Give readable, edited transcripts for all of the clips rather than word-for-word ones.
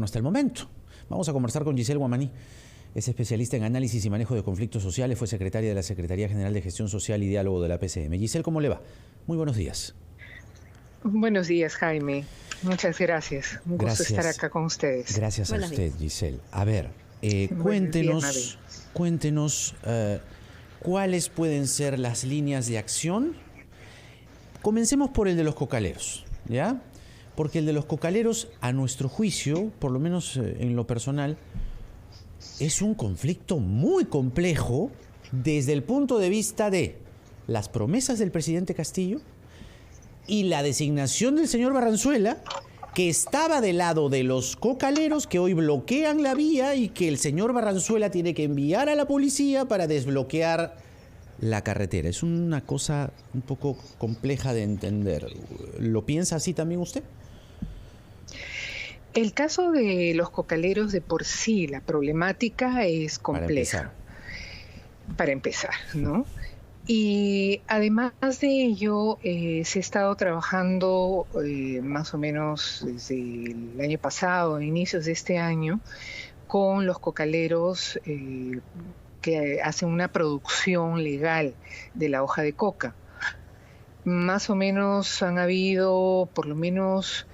hasta el momento. Vamos a conversar con Giselle Guamaní. Es especialista en análisis y manejo de conflictos sociales, fue secretaria de la Secretaría General de Gestión Social y Diálogo de la PCM. Giselle, ¿cómo le va? Muy buenos días. Buenos días, Jaime. Muchas gracias. Un gusto estar acá con ustedes. Gracias a usted, Giselle. A ver, cuéntenos cuáles pueden ser las líneas de acción. Comencemos por el de los cocaleros, ¿ya? Porque el de los cocaleros, a nuestro juicio, por lo menos en lo personal, es un conflicto muy complejo desde el punto de vista de las promesas del presidente Castillo y la designación del señor Barranzuela, que estaba del lado de los cocaleros que hoy bloquean la vía y que el señor Barranzuela tiene que enviar a la policía para desbloquear la carretera. Es una cosa un poco compleja de entender. ¿Lo piensa así también usted? El caso de los cocaleros de por sí, la problemática es compleja. Para empezar, ¿no? Y además de ello, se ha estado trabajando más o menos desde el año pasado, a inicios de este año, con los cocaleros que hacen una producción legal de la hoja de coca. Más o menos han habido por lo menos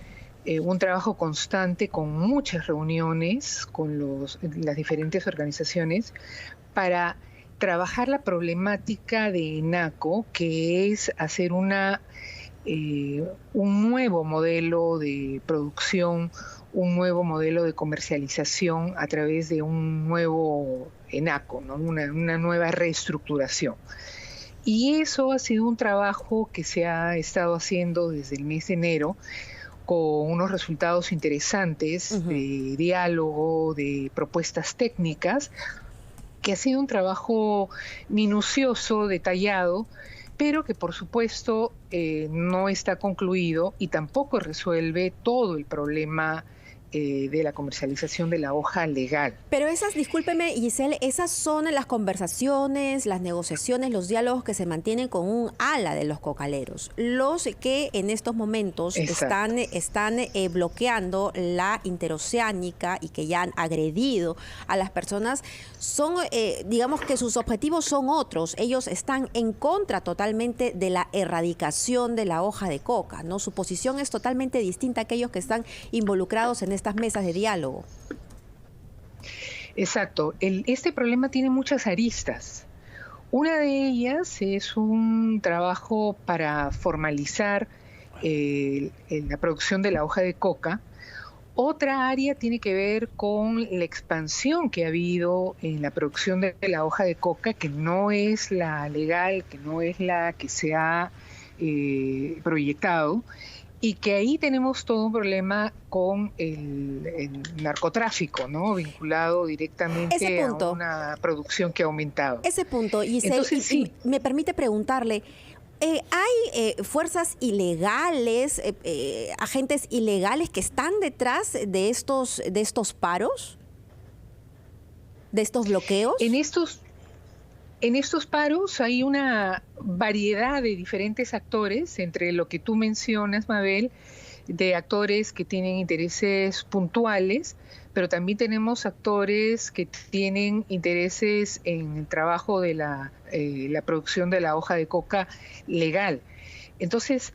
un trabajo constante con muchas reuniones con las diferentes organizaciones para trabajar la problemática de ENACO, que es hacer un nuevo modelo de producción, un nuevo modelo de comercialización a través de un nuevo ENACO, ¿no? Una nueva reestructuración. Y eso ha sido un trabajo que se ha estado haciendo desde el mes de enero, con unos resultados interesantes de diálogo, de propuestas técnicas, que ha sido un trabajo minucioso, detallado, pero que por supuesto no está concluido y tampoco resuelve todo el problema de la comercialización de la hoja legal. Pero discúlpeme, Giselle, esas son las conversaciones, las negociaciones, los diálogos que se mantienen con un ala de los cocaleros, los que en estos momentos están bloqueando la interoceánica y que ya han agredido a las personas, son, digamos que sus objetivos son otros. Ellos están en contra totalmente de la erradicación de la hoja de coca, ¿no? Su posición es totalmente distinta a aquellos que están involucrados en estas mesas de diálogo. Exacto. Este problema tiene muchas aristas. Una de ellas es un trabajo para formalizar la producción de la hoja de coca. Otra área tiene que ver con la expansión que ha habido en la producción de la hoja de coca, que no es la legal, que no es la que se ha proyectado, y que ahí tenemos todo un problema con el narcotráfico, ¿no? Vinculado directamente a una producción que ha aumentado. Ese punto, Giselle, entonces, sí, me permite preguntarle, ¿hay fuerzas ilegales, agentes ilegales que están detrás de estos paros, de estos bloqueos? En estos paros hay una variedad de diferentes actores, entre lo que tú mencionas, Mabel, de actores que tienen intereses puntuales, pero también tenemos actores que tienen intereses en el trabajo de la producción de la hoja de coca legal. Entonces,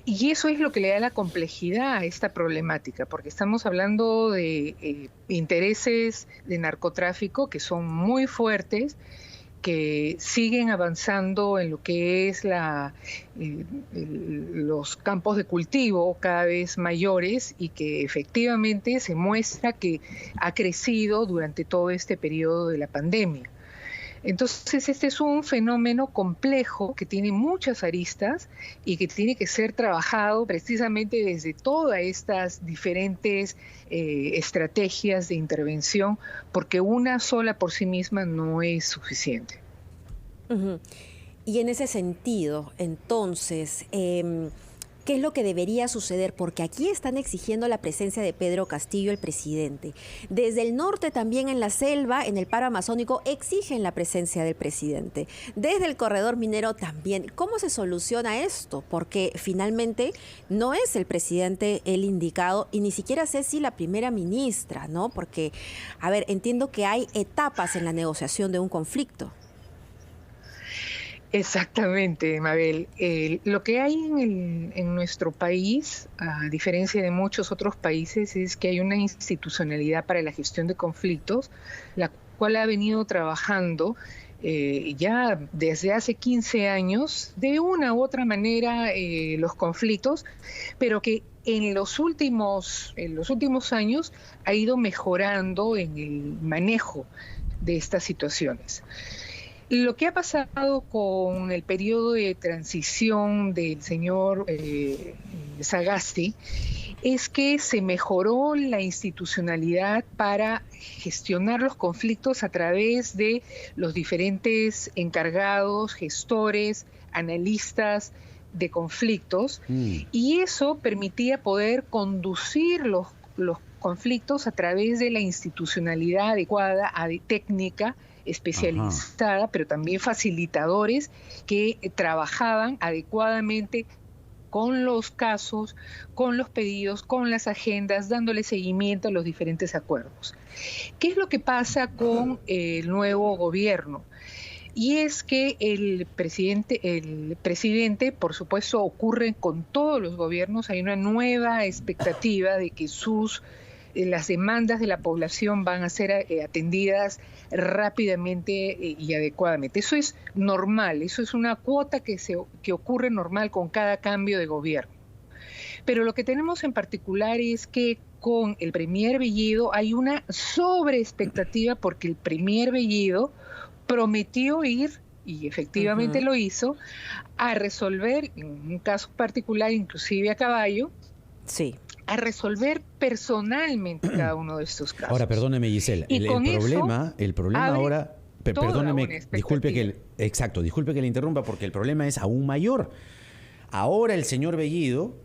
y eso es lo que le da la complejidad a esta problemática, porque estamos hablando de intereses de narcotráfico que son muy fuertes, que siguen avanzando en lo que es los campos de cultivo cada vez mayores y que efectivamente se muestra que ha crecido durante todo este periodo de la pandemia. Entonces, este es un fenómeno complejo que tiene muchas aristas y que tiene que ser trabajado precisamente desde todas estas diferentes estrategias de intervención, porque una sola por sí misma no es suficiente. Y en ese sentido, entonces, ¿Qué es lo que debería suceder? Porque aquí están exigiendo la presencia de Pedro Castillo, el presidente. Desde el norte también en la selva, en el paro amazónico, exigen la presencia del presidente. Desde el corredor minero también. ¿Cómo se soluciona esto? Porque finalmente no es el presidente el indicado y ni siquiera sé si la primera ministra, ¿no? Porque, a ver, entiendo que hay etapas en la negociación de un conflicto. Exactamente, Mabel. Lo que hay en nuestro país, a diferencia de muchos otros países, es que hay una institucionalidad para la gestión de conflictos, la cual ha venido trabajando ya desde hace 15 años, de una u otra manera, los conflictos, pero que en los últimos años ha ido mejorando en el manejo de estas situaciones. Lo que ha pasado con el periodo de transición del señor Sagasti es que se mejoró la institucionalidad para gestionar los conflictos a través de los diferentes encargados, gestores, analistas de conflictos, y eso permitía poder conducir los conflictos a través de la institucionalidad adecuada, técnica, especializada, pero también facilitadores que trabajaban adecuadamente con los casos, con los pedidos, con las agendas, dándole seguimiento a los diferentes acuerdos. ¿Qué es lo que pasa con el nuevo gobierno? Y es que el presidente, por supuesto, ocurre con todos los gobiernos, hay una nueva expectativa de que las demandas de la población van a ser atendidas rápidamente y adecuadamente. Eso es normal, eso es una cuota que ocurre normal con cada cambio de gobierno. Pero lo que tenemos en particular es que con el premier Bellido hay una sobreexpectativa porque el premier Bellido prometió ir, y efectivamente lo hizo, a resolver, en un caso particular, inclusive a caballo, sí, a resolver personalmente cada uno de estos casos. Ahora, perdóneme, Giselle, el problema ahora, perdóneme, disculpe que le interrumpa, porque el problema es aún mayor. Ahora el señor Bellido,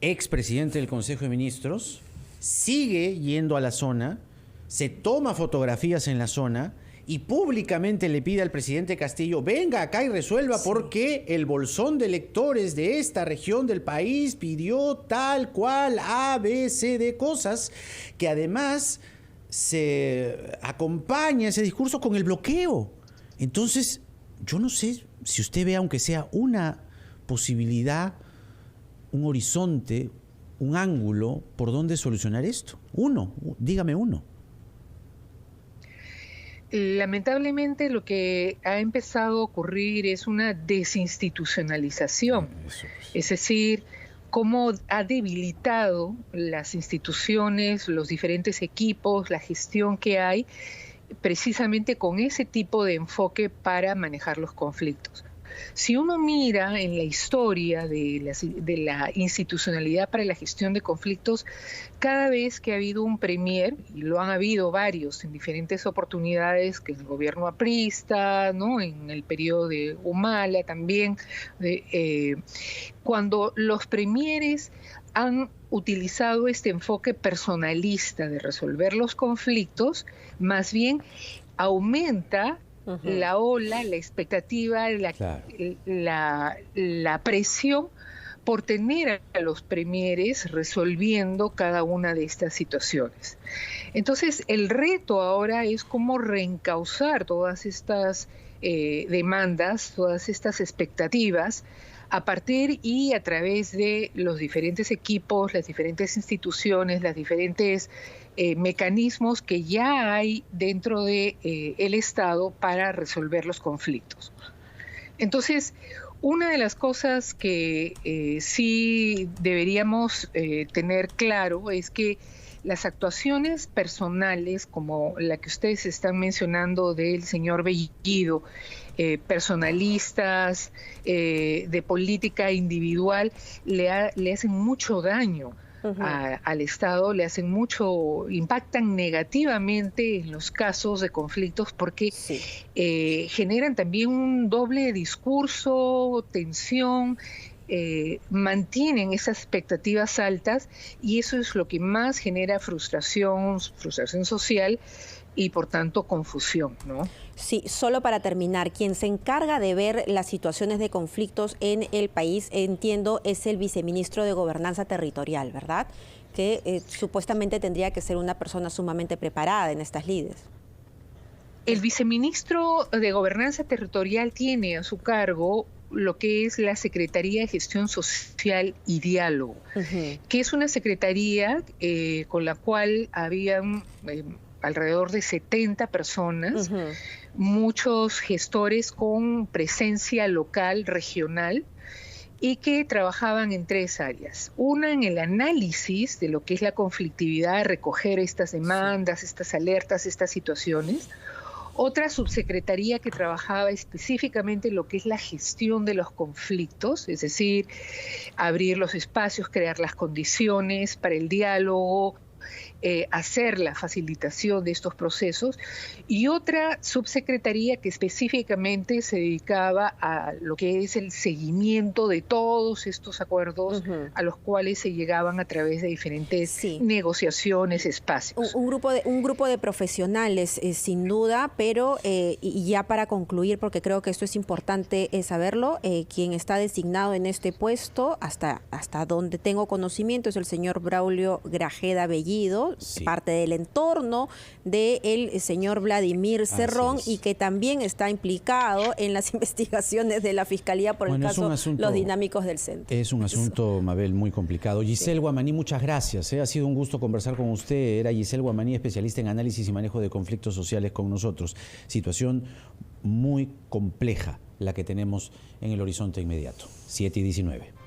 expresidente del Consejo de Ministros, sigue yendo a la zona, se toma fotografías en la zona y públicamente le pide al presidente Castillo, venga acá y resuelva, porque el bolsón de electores de esta región del país pidió tal cual A, B, C, D cosas, que además se acompaña ese discurso con el bloqueo. Entonces, yo no sé si usted ve, aunque sea una posibilidad, un horizonte, un ángulo por donde solucionar esto. Dígame uno. Lamentablemente lo que ha empezado a ocurrir es una desinstitucionalización, es decir, cómo ha debilitado las instituciones, los diferentes equipos, la gestión que hay, precisamente con ese tipo de enfoque para manejar los conflictos. Si uno mira en la historia de la institucionalidad para la gestión de conflictos, cada vez que ha habido un premier, y lo han habido varios en diferentes oportunidades, que es el gobierno aprista, ¿no?, en el periodo de Humala también, cuando los premieres han utilizado este enfoque personalista de resolver los conflictos, más bien aumenta la ola, la expectativa, la presión por tener a los premieres resolviendo cada una de estas situaciones. Entonces, el reto ahora es cómo reencauzar todas estas demandas, todas estas expectativas, a partir y a través de los diferentes equipos, las diferentes instituciones, las diferentes mecanismos que ya hay dentro de el Estado para resolver los conflictos. Entonces, una de las cosas que sí deberíamos tener claro es que las actuaciones personales, como la que ustedes están mencionando del señor Bellido, personalistas, de política individual, le hacen mucho daño al Estado, le hacen impactan negativamente en los casos de conflictos porque generan también un doble discurso, tensión, mantienen esas expectativas altas y eso es lo que más genera frustración social y por tanto confusión, ¿no? Sí, solo para terminar, quien se encarga de ver las situaciones de conflictos en el país, entiendo, es el viceministro de Gobernanza Territorial, ¿verdad? Que supuestamente tendría que ser una persona sumamente preparada en estas lides. El viceministro de Gobernanza Territorial tiene a su cargo lo que es la Secretaría de Gestión Social y Diálogo, que es una secretaría con la cual habían alrededor de 70 personas, muchos gestores con presencia local, regional, y que trabajaban en 3 áreas. Una en el análisis de lo que es la conflictividad, recoger estas demandas, estas alertas, estas situaciones. Otra subsecretaría que trabajaba específicamente en lo que es la gestión de los conflictos, es decir, abrir los espacios, crear las condiciones para el diálogo, hacer la facilitación de estos procesos, y otra subsecretaría que específicamente se dedicaba a lo que es el seguimiento de todos estos acuerdos a los cuales se llegaban a través de diferentes negociaciones, espacios. Un grupo de profesionales, sin duda, pero y ya para concluir, porque creo que esto es importante saberlo, quien está designado en este puesto, hasta donde tengo conocimiento, es el señor Braulio Grajeda Bellido, parte del entorno del señor Vladimir Cerrón, y que también está implicado en las investigaciones de la Fiscalía por el caso Los Dinámicos del Centro. Es un asunto, Mabel, muy complicado. Giselle Guamaní, muchas gracias. Ha sido un gusto conversar con usted. Era Giselle Guamaní, especialista en análisis y manejo de conflictos sociales con nosotros. Situación muy compleja la que tenemos en el horizonte inmediato. 7:19.